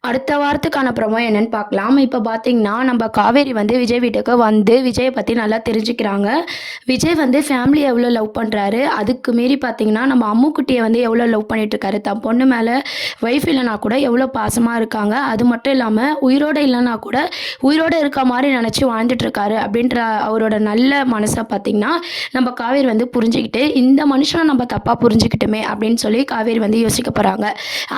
அடுத்த வாரத்துக்கான ப்ரோமோ என்னன்னு பார்க்கலாம். இப்போ பார்த்தீங்கன்னா, நம்ம காவேரி வந்து விஜய் வீட்டுக்கு வந்து விஜய பத்தி நல்லா தெரிஞ்சுக்கிறாங்க. விஜய் வந்து ஃபேமிலிய எவ்வளோ லவ் பண்றாரு. அதுக்கு மீறி பார்த்தீங்கன்னா, நம்ம அம்முக்குட்டிய வந்து எவ்வளோ லவ் பண்ணிட்டுருக்காரு. தன் பொண்ணு மேல ஒய்ஃப் இல்லனா கூட எவ்வளோ பாசமா இருக்காங்க. அது மட்டும் இல்லாம உயிரோட இல்லனா கூட உயிரோட இருக்க மாரி நெனச்சு வாழ்ந்துட்டுருக்காரு. அப்படின்ற அவரோட நல்ல மனச பார்த்தீங்கன்னா, நம்ம காவேரி வந்து புரிஞ்சுக்கிட்டு, இந்த மனுஷன நம்ம தப்பா புரிஞ்சுக்கிட்டோமே அப்படின்னு சொல்லி காவேரி வந்து யோசிக்க போறாங்க.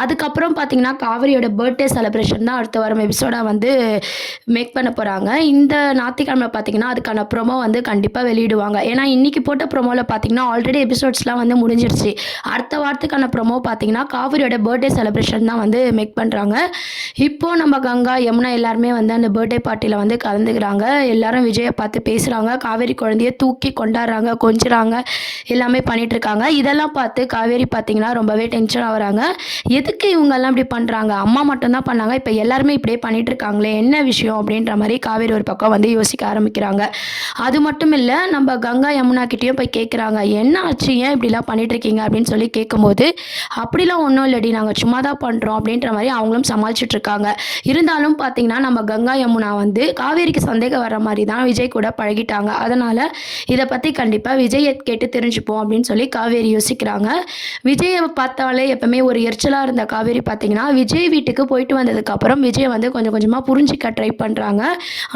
அதுக்கப்புறம் பார்த்தீங்கன்னா, காவேரியோட பர்த்டே செலிப்ரேஷன் தான் அடுத்த வாரம் எபிசோடா வந்து மேக் பண்ண போறாங்க. இந்த ஞாயித்துக்கிழமை பார்த்தீங்கன்னா, அதுக்கான ப்ரோமோ வந்து கண்டிப்பா வெளியிடுவாங்க. ஏன்னா, இன்னைக்கு போட்ட ப்ரோமோல பார்த்தீங்கன்னா, ஆல்ரெடி எபிசோட்ஸ்லாம் வந்து முடிஞ்சிருச்சு. அடுத்த வாரத்துக்கான ப்ரோமோ பார்த்தீங்கன்னா, காவிரியோட பர்த்டே செலிப்ரேஷன் தான் வந்து மேக் பண்றாங்க. இப்போ நம்ம கங்கா, யமுனா எல்லாருமே வந்து அந்த பர்த்டே பார்ட்டில வந்து கலந்துக்கிறாங்க. எல்லாரும் விஜய பார்த்து பேசுறாங்க. காவேரி குழந்தைய தூக்கி கொண்டாடுறாங்க, கொஞ்சுறாங்க, எல்லாமே பண்ணிட்டு இருக்காங்க. இதெல்லாம் பார்த்து காவேரி பார்த்தீங்கன்னா, ரொம்பவே டென்ஷன் ஆகுறாங்க. எதுக்கு இவங்கெல்லாம் இப்படி பண்றாங்க? அம்மா மட்டும் தான் பண்ணாங்க. இப்போ எல்லாருமே இப்படியே பண்ணிட்டு இருக்காங்களே, என்ன விஷயம் அப்படின்ற மாதிரி காவேரி ஒரு பக்கம் வந்து யோசிக்க ஆரம்பிக்கிறாங்க. அது மட்டும் இல்லை, நம்ம கங்கா யமுனா கிட்டேயும் போய் கேட்குறாங்க, என்ன ஆச்சு, ஏன் இப்படிலாம் பண்ணிட்டு இருக்கீங்க அப்படின்னு சொல்லி கேட்கும்போது, அப்படிலாம் ஒன்றும் இல்லடி, நாங்கள் சும்மா தான் பண்ணுறோம் அப்படின்ற மாதிரி அவங்களும் சமாளிச்சுட்டு இருக்காங்க. இருந்தாலும் பார்த்தீங்கன்னா, நம்ம கங்கா யமுனா வந்து காவேரிக்கு சந்தேகம் வர மாதிரி தான் விஜய் கூட பழகிட்டாங்க. அதனால் இதை பற்றி கண்டிப்பாக விஜயை கேட்டு தெரிஞ்சுப்போம் அப்படின்னு சொல்லி காவேரி யோசிக்கிறாங்க. விஜயை பார்த்தாலே எப்பவுமே ஒரு எரிச்சலாக இருந்த காவேரி பார்த்தீங்கன்னா, விஜய் வீட்டுக்கு போயிட்டு வந்ததுக்கப்புறம் விஜயை வந்து கொஞ்சம் கொஞ்சமாக புரிஞ்சிக்க ட்ரை பண்ணுறாங்க.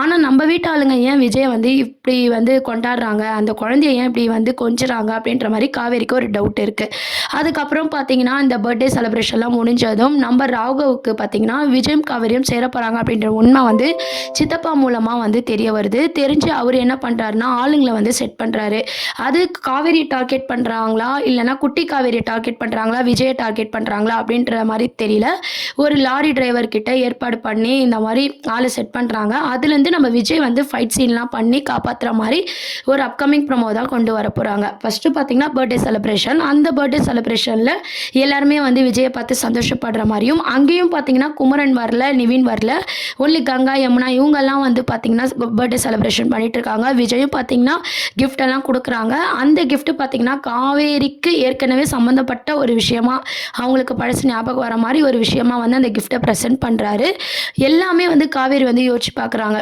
ஆனால் நம்ம வீட்டு ஆளுங்க ஏன் விஜயை வந்து இப்படி வந்து கொண்டாடுறாங்க, அந்த குழந்தைய ஏன் இப்படி வந்து கொஞ்சுறாங்க அப்படின்ற மாதிரி காவேரிக்கு ஒரு டவுட் இருக்குது. அதுக்கப்புறம் பார்த்தீங்கன்னா, இந்த பர்த்டே செலிப்ரேஷன்லாம் முடிஞ்சதும் நம்ம ராகவுக்கு பார்த்தீங்கன்னா விஜயும் காவேரியும் சேர போகிறாங்க அப்படின்ற உண்மை வந்து சித்தப்பா மூலமாக வந்து தெரிய வருது. தெரிஞ்சு அவர் என்ன பண்ணுறாருன்னா, ஆளுங்களை வந்து செட் பண்ணுறாரு. அது காவேரி டார்கெட் பண்ணுறாங்களா, இல்லைனா குட்டி காவேரி டார்கெட் பண்ணுறாங்களா, விஜயை டார்கெட் பண்ணுறாங்களா அப்படின்ற மாதிரி தெரியல. ஒரு லாரி டிரைவர் கிட்ட ஏற்பாடு பண்ணி இந்த மாதிரி ஆளை செட் பண்ணுறாங்க. அதுலேருந்து நம்ம விஜய் வந்து ஃபைட் சீன்லாம் பண்ணி காப்பாற்றுற மாதிரி ஒரு அப்கமிங் ப்ரோமோ தான் கொண்டு வர போகிறாங்க. ஃபஸ்ட்டு பார்த்தீங்கன்னா பர்த்டே செலிப்ரேஷன். அந்த பர்த்டே செலிப்ரேஷனில் எல்லாருமே வந்து விஜயை பார்த்து சந்தோஷப்படுற மாதிரியும், அங்கேயும் பார்த்தீங்கன்னா குமரன் வரல, நிவின் வரல, ஒன்லி கங்கா யமுனா இவங்கெல்லாம் வந்து பார்த்தீங்கன்னா பர்த்டே செலிப்ரேஷன் பண்ணிட்டு இருக்காங்க. விஜயும் பார்த்தீங்கன்னா கிஃப்ட் எல்லாம் கொடுக்குறாங்க. அந்த கிஃப்ட் பார்த்தீங்கன்னா காவேரிக்கு ஏற்கனவே சம்மந்தப்பட்ட ஒரு விஷயமா, அவங்களுக்கு பழசு ஞாபகம் வர மாதிரி ஒரு விஷயமா வந்து அந்த கிஃப்ட்டை ப்ரெசென்ட் பண்ணுறாரு. எல்லாமே வந்து காவேரி வந்து யோசிச்சு பார்க்குறாங்க.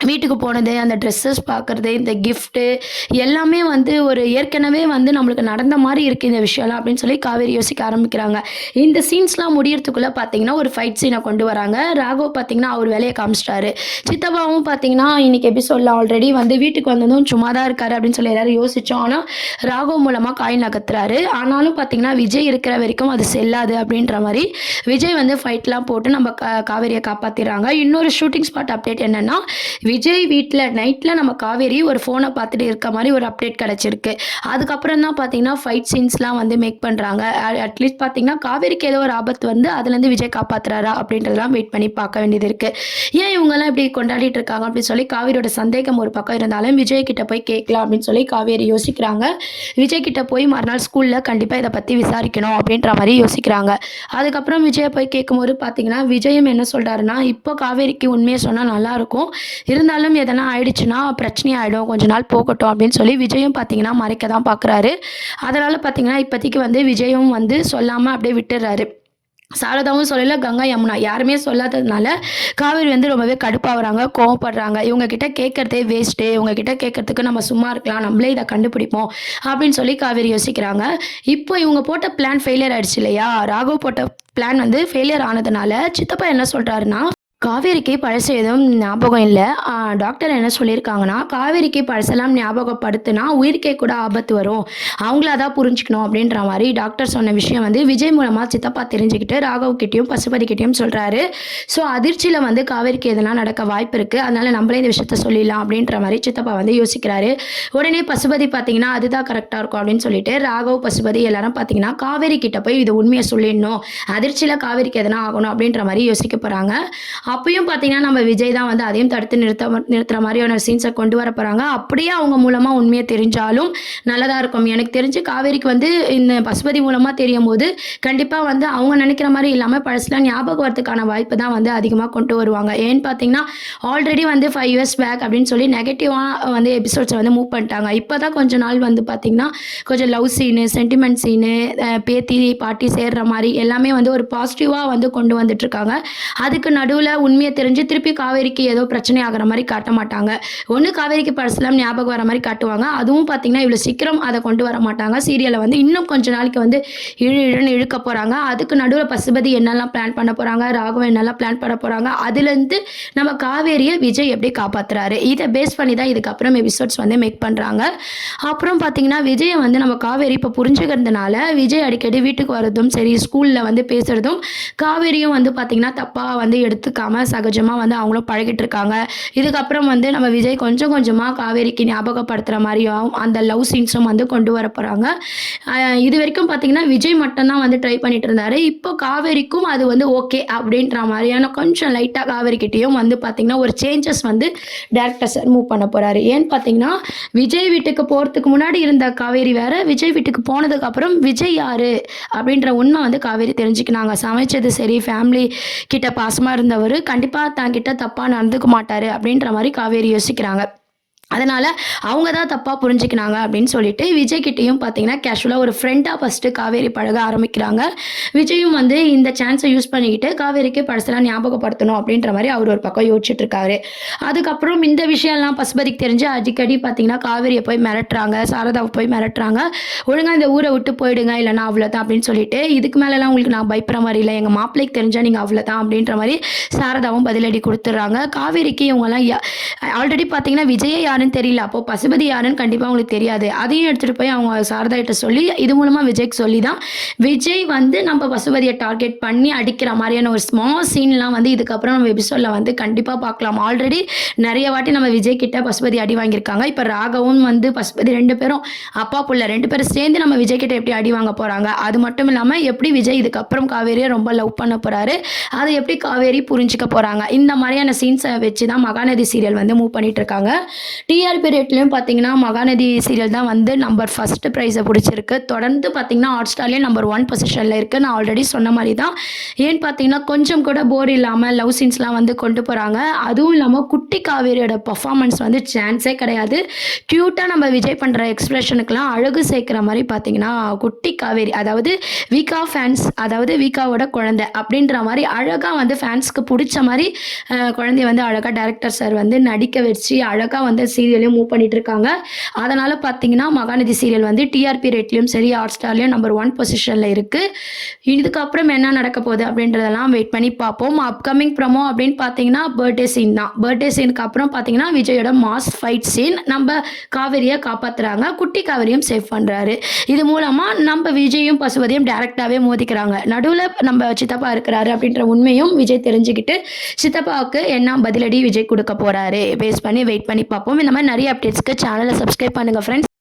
வீட்டுக்கு போனது, அந்த ட்ரெஸ்ஸஸ் பார்க்குறது, இந்த கிஃப்ட்டு எல்லாமே வந்து ஒரு ஏற்கனவே வந்து நம்மளுக்கு நடந்த மாதிரி இருக்குது இந்த விஷயம்லாம் அப்படின்னு சொல்லி காவேரி யோசிக்க ஆரம்பிக்கிறாங்க. இந்த சீன்ஸ்லாம் முடியறதுக்குள்ளே பார்த்தீங்கன்னா ஒரு ஃபைட் சீனை கொண்டு வராங்க. ராகவ் பார்த்தீங்கன்னா அவர் வேலையை காமிச்சிட்டாரு. சித்தப்பாவும் பார்த்தீங்கன்னா இன்றைக்கி எபிசோடில் ஆல்ரெடி வந்து வீட்டுக்கு வந்ததும் சும்மா தான் இருக்காரு அப்படின்னு சொல்லி எல்லோரும் யோசித்தோம். ஆனால் ராகவ் மூலமாக காயின் நகர்த்துறாரு. ஆனாலும் பார்த்தீங்கன்னா விஜய் இருக்கிற வரைக்கும் அது செல்லாது அப்படின்ற மாதிரி விஜய் வந்து ஃபைட்லாம் போட்டு நம்ம காவேரியை காப்பாற்றிடுறாங்க. இன்னொரு ஷூட்டிங் ஸ்பாட் அப்டேட் என்னென்னா, விஜய் வீட்டில் நைட்டில் நம்ம காவேரி ஒரு ஃபோனை பார்த்துட்டு இருக்க மாதிரி ஒரு அப்டேட் கிடச்சிருக்கு. அதுக்கப்புறம் தான் பார்த்தீங்கன்னா ஃபைட் சீன்ஸ்லாம் வந்து மேக் பண்ணுறாங்க. அட்லீஸ்ட் பார்த்தீங்கன்னா காவேரிக்கு ஏதோ ஒரு ஆபத்து வந்து அதுலேருந்து விஜய் காப்பாற்றுறாரா அப்படின்றதெல்லாம் வெயிட் பண்ணி பார்க்க வேண்டியது இருக்குது. ஏன் இவங்கெல்லாம் இப்படி கொண்டாடிட்டு இருக்காங்க அப்படின்னு சொல்லி காவேரியோட சந்தேகம் ஒரு பக்கம் இருந்தாலும் விஜய் கிட்ட போய் கேட்கலாம் அப்படின்னு சொல்லி காவேரி யோசிக்கிறாங்க. விஜய் கிட்ட போய் மறுநாள் ஸ்கூலில் கண்டிப்பாக இதை பற்றி விசாரிக்கணும் அப்படின்ற மாதிரி யோசிக்கிறாங்க. அதுக்கப்புறம் விஜயை போய் கேட்கும்போது பார்த்தீங்கன்னா விஜயும் என்ன சொல்கிறாருன்னா, இப்போ காவேரிக்கு உண்மையை சொன்னால் நல்லாயிருக்கும், இருந்தாலும் எதனா ஆயிடுச்சுன்னா பிரச்சனை ஆகிடும், கொஞ்ச நாள் போகட்டும் அப்படின்னு சொல்லி விஜயும் பார்த்தீங்கன்னா மறைக்க தான் பார்க்குறாரு. அதனால் பார்த்தீங்கன்னா இப்போதைக்கு வந்து விஜயும் வந்து சொல்லாமல் அப்படியே விட்டுடுறாரு. சாரதாவும் சொல்லல, கங்கா யமுனா யாருமே சொல்லாததுனால காவேரி வந்து ரொம்பவே கடுப்பாகிறாங்க, கோவப்படுறாங்க. இவங்க கிட்ட கேட்கறதே வேஸ்ட்டு, இவங்க கிட்ட கேட்கறதுக்கு நம்ம சும்மா இருக்கலாம், நம்மளே இதை கண்டுபிடிப்போம் அப்படின்னு சொல்லி காவேரி யோசிக்கிறாங்க. இப்போ இவங்க போட்ட பிளான் ஃபெயிலியர் ஆயிடுச்சு இல்லையா, ராகவ் போட்ட பிளான் வந்து ஃபெயிலியர் ஆனதுனால சித்தப்பா என்ன சொல்கிறாருன்னா, காவேரிக்கு பழசு எதுவும் ஞாபகம் இல்லை. டாக்டர் என்ன சொல்லியிருக்காங்கன்னா, காவேரிக்கு பழசெல்லாம் ஞாபகப்படுத்தினா உயிருக்கே கூட ஆபத்து வரும், அவங்கள தான் புரிஞ்சுக்கணும் அப்படின்ற மாதிரி டாக்டர் சொன்ன விஷயம் வந்து விஜய் மூலமாக சித்தப்பா தெரிஞ்சுக்கிட்டு ராகவ் கிட்டேயும் பசுபதி கிட்டேயும் சொல்கிறாரு. ஸோ அதிர்ச்சியில் வந்து காவேரிக்கு எதனா நடக்க வாய்ப்பு இருக்குது, அதனால் நம்மளே இந்த விஷயத்த சொல்லிடலாம் அப்படின்ற மாதிரி சித்தப்பா வந்து யோசிக்கிறாரு. உடனே பசுபதி பார்த்தீங்கன்னா அதுதான் கரெக்டாக இருக்கும் அப்படின்னு சொல்லிட்டு ராகவ், பசுபதி எல்லாரும் பார்த்தீங்கன்னா காவேரி கிட்ட போய் இது உண்மையை சொல்லிடணும், அதிர்ச்சியில் காவேரிக்கு எதனா ஆகணும் அப்படின்ற மாதிரி யோசிக்க போகிறாங்க. அப்பயும் பார்த்தீங்கன்னா, நம்ம விஜய் தான் வந்து அதையும் தடுத்து நிறுத்துற மாதிரியான சீன்ஸை கொண்டு வர போகிறாங்க. அப்படியே அவங்க மூலமாக உண்மையை தெரிஞ்சாலும் நல்லதாக இருக்கும். எனக்கு தெரிஞ்சு காவேரிக்கு வந்து இந்த பசுபதி மூலமாக தெரியும் போது கண்டிப்பாக வந்து அவங்க நினைக்கிற மாதிரி இல்லாமல் பழசுலாம் ஞாபகம் வரதுக்கான வாய்ப்பு தான் வந்து அதிகமாக கொண்டு வருவாங்க. ஏன்னு பார்த்தீங்கன்னா, ஆல்ரெடி வந்து 5 இயர்ஸ் பேக் அப்படின்னு சொல்லி நெகட்டிவாக வந்து எபிசோட்ஸை வந்து மூவ் பண்ணிட்டாங்க. இப்போ தான் கொஞ்ச நாள் வந்து பார்த்தீங்கன்னா, கொஞ்சம் லவ் சீனு, சென்டிமெண்ட் சீனு, பேத்தி பாட்டி சேர்ற மாதிரி எல்லாமே வந்து ஒரு பாசிட்டிவாக வந்து கொண்டு வந்துட்டுருக்காங்க. அதுக்கு நடுவில் உண்மையை தெரிஞ்சு திருப்பி காவேரிக்கு ஏதோ பிரச்சனை ஆகிற மாதிரி காட்ட மாட்டாங்க. ஒன்று காவேரிக்கு பழசுலாம் ஞாபகம் வர மாதிரி காட்டுவாங்க. அதுவும் பார்த்தீங்கன்னா, இவ்வளோ சீக்கிரம் அதை கொண்டு வர மாட்டாங்க. சீரியலை வந்து இன்னும் கொஞ்ச நாளைக்கு வந்து இழுன்னு இழுக்க போகிறாங்க. அதுக்கு நடுவில் பசுபதி என்னெல்லாம் பிளான் பண்ண போகிறாங்க, ராகவன் என்னெல்லாம் பிளான் பண்ண போகிறாங்க, அதுலேருந்து நம்ம காவேரியை விஜய் எப்படி காப்பாற்றுறாரு, இதை பேஸ் பண்ணி தான் இதுக்கப்புறம் எபிசோட்ஸ் வந்து மேக் பண்ணுறாங்க. அப்புறம் பார்த்தீங்கன்னா, விஜயை வந்து நம்ம காவேரி இப்போ புரிஞ்சுக்கிறதுனால விஜய் அடிக்கடி வீட்டுக்கு வரதும் சரி, ஸ்கூலில் வந்து பேசுகிறதும் காவேரியும் வந்து பார்த்திங்கன்னா தப்பாக வந்து எடுத்துக்காமல் சகஜமாக வந்து அவங்களும் பழகிட்டு இருக்காங்க. இதுக்கப்புறம் வந்து நம்ம விஜய் கொஞ்சம் கொஞ்சமாக காவேரிக்கு ஞாபகப்படுத்துகிற மாதிரியும் அந்த லவ் சீன்ஸும் வந்து கொண்டு வர போகிறாங்க. இது வரைக்கும் பார்த்திங்கன்னா விஜய் மட்டும்தான் வந்து ட்ரை பண்ணிட்டு இருந்தார். இப்போ காவேரிக்கும் அது வந்து ஓகே அப்படின்ற மாதிரியான கொஞ்சம் லைட்டாக காவேரிக்கிட்டேயும் வந்து பார்த்திங்கன்னா ஒரு சேஞ்சஸ் வந்து டேரக்டர் சார் மூவ் பண்ண போகிறாரு. ஏன்னு பார்த்தீங்கன்னா, விஜய் வீட்டுக்கு போகிறதுக்கு முன்னாடி இருந்த காவேரி வேறு, விஜய் வீட்டுக்கு போனதுக்கப்புறம் விஜய் யார் அப்படின்ற உண்மை வந்து காவேரி தெரிஞ்சுக்கினாங்க. சமைச்சது சரி, ஃபேமிலி கிட்ட பாசமாக இருந்தவர் கண்டிப்பாக தங்கிட்ட தப்பாக நடந்துக்க மாட்டார் அப்படின்ற மாதிரி காவேரி யோசிக்கிறாங்க. அதனால் அவங்க தான் தப்பாக புரிஞ்சுக்கினாங்க அப்படின்னு சொல்லிட்டு விஜய் கிட்டேயும் பார்த்தீங்கன்னா கேஷுவலாக ஒரு ஃப்ரெண்டாக ஃபஸ்ட்டு காவேரி பழக ஆரம்பிக்கிறாங்க. விஜயும் வந்து இந்த சான்ஸை யூஸ் பண்ணிக்கிட்டு காவேரிக்கு பழசெல்லாம் ஞாபகப்படுத்தணும் அப்படின்ற மாதிரி அவர் ஒரு பக்கம் யோசிச்சுட்டு இருக்காரு. அதுக்கப்புறம் இந்த விஷயம்லாம் பசுபதிக்கு தெரிஞ்சு அடிக்கடி பார்த்தீங்கன்னா காவேரியை போய் மிரட்டுறாங்க, சாரதாவை போய் மிரட்டுறாங்க. ஒழுங்காக இந்த ஊரை விட்டு போயிடுங்க, இல்லைனா அவ்வளோதான் அப்படின்னு சொல்லிட்டு, இதுக்கு மேலெலாம் உங்களுக்கு நான் பயப்படுற மாதிரி இல்லை, எங்கள் மாப்பிள்ளைக்கு தெரிஞ்சால் நீங்கள் அவ்வளோதான் அப்படின்ற மாதிரி சாரதாவும் பதிலடி கொடுத்துட்றாங்க. காவேரிக்கு இவங்கெல்லாம் ஆல்ரெடி பார்த்தீங்கன்னா விஜயை யாருன்னு தெரியல, அப்போ பசுபதி யாருன்னு கண்டிப்பாக அவங்களுக்கு தெரியாது. அதையும் எடுத்துகிட்டு போய் அவங்க சாரதா கிட்ட சொல்லி இது மூலமாக விஜய்க்கு சொல்லி தான் விஜய் வந்து நம்ம பசுபதியை டார்கெட் பண்ணி அடிக்கிற மாதிரியான ஒரு ஸ்மால் சீன்லாம் வந்து இதுக்கப்புறம் நம்ம எபிசோடில் வந்து கண்டிப்பாக பார்க்கலாம். ஆல்ரெடி நிறைய வாட்டி நம்ம விஜய் கிட்ட பசுபதி அடி வாங்கியிருக்காங்க. இப்போ ராகவும் வந்து பசுபதி 2 பேரும் அப்பா புள்ள 2 பேரும் சேர்ந்து நம்ம விஜய் கிட்ட எப்படி அடி வாங்க போகிறாங்க, அது மட்டும் இல்லாமல் எப்படி விஜய் இதுக்கப்புறம் காவேரியை ரொம்ப லவ் பண்ண போகிறாரு, அதை எப்படி காவேரி புரிஞ்சிக்க போகிறாங்க, இந்த மாதிரியான சீன்ஸை வச்சு தான் மகாநதி சீரியல் வந்து மூவ் பண்ணிட்டு இருக்காங்க. டிஆர்பி ரேட்லையும் பார்த்தீங்கன்னா மகாநதி சீரியல் தான் வந்து நம்பர் 1 ப்ரைஸை பிடிச்சிருக்கு. தொடர்ந்து பார்த்தீங்கன்னா ஹாட்ஸ்டார்லேயே நம்பர் 1 பொசிஷனில் இருக்குது. நான் ஆல்ரெடி சொன்ன மாதிரி தான். ஏன்னு பார்த்தீங்கன்னா கொஞ்சம் கூட போர் இல்லாமல் லவ் சீன்ஸ்லாம் வந்து கொண்டு போகிறாங்க. அதுவும் இல்லாமல் குட்டி காவேரியோட பர்ஃபார்மன்ஸ் வந்து சான்ஸே கிடையாது. க்யூட்டாக நம்ம விஜய் பண்ணுற எக்ஸ்ப்ரெஷனுக்கெலாம் அழகு சேர்க்குற மாதிரி பார்த்தீங்கன்னா குட்டி காவேரி, அதாவது வீகா ஃபேன்ஸ், அதாவது வீகாவோட குழந்தை அப்படின்ற மாதிரி அழகாக வந்து ஃபேன்ஸ்க்கு பிடிச்ச மாதிரி குழந்தைய வந்து அழகாக டைரக்டர் சார் வந்து நடிக்க வச்சு அழகாக வந்து சீரியலையும் மூவ் பண்ணிட்டு இருக்காங்க. அதனால் பார்த்தீங்கன்னா மகாநதி சீரியல் வந்து டிஆர்பி ரேட்லையும் சரி, ஹாட்ஸ்டார்லையும் நம்பர் 1 பொசிஷனில் இருக்குது. இதுக்கப்புறம் என்ன நடக்க போகுது அப்படின்றதெல்லாம் வெயிட் பண்ணி பார்ப்போம். அப்கமிங் ப்ரோமோ அப்படின்னு பார்த்தீங்கன்னா பர்த்டே சீன் தான். பர்த்டே சீனுக்கு அப்புறம் பார்த்தீங்கன்னா விஜயோட மாஸ் ஃபைட் சீன், நம்ம காவேரியை காப்பாற்றுறாங்க, குட்டி காவேரியும் சேவ் பண்ணுறாரு. இது மூலமாக நம்ம விஜயும் பசுபதியும் டேரெக்டாகவே மோதிக்கிறாங்க. நடுவில் நம்ம சித்தப்பா இருக்கிறாரு அப்படின்ற உண்மையும் விஜய் தெரிஞ்சுக்கிட்டு சித்தப்பாவுக்கு என்ன பதிலடி விஜய் கொடுக்க போகிறாரு பேஸ் பண்ணி வெயிட் பண்ணி பார்ப்போம். இந்த மாதிரி நிறைய அப்டேட்ஸ்க்கு சேனலை சப்ஸ்கிரைப் பண்ணுங்கள் ஃப்ரெண்ட்ஸ்.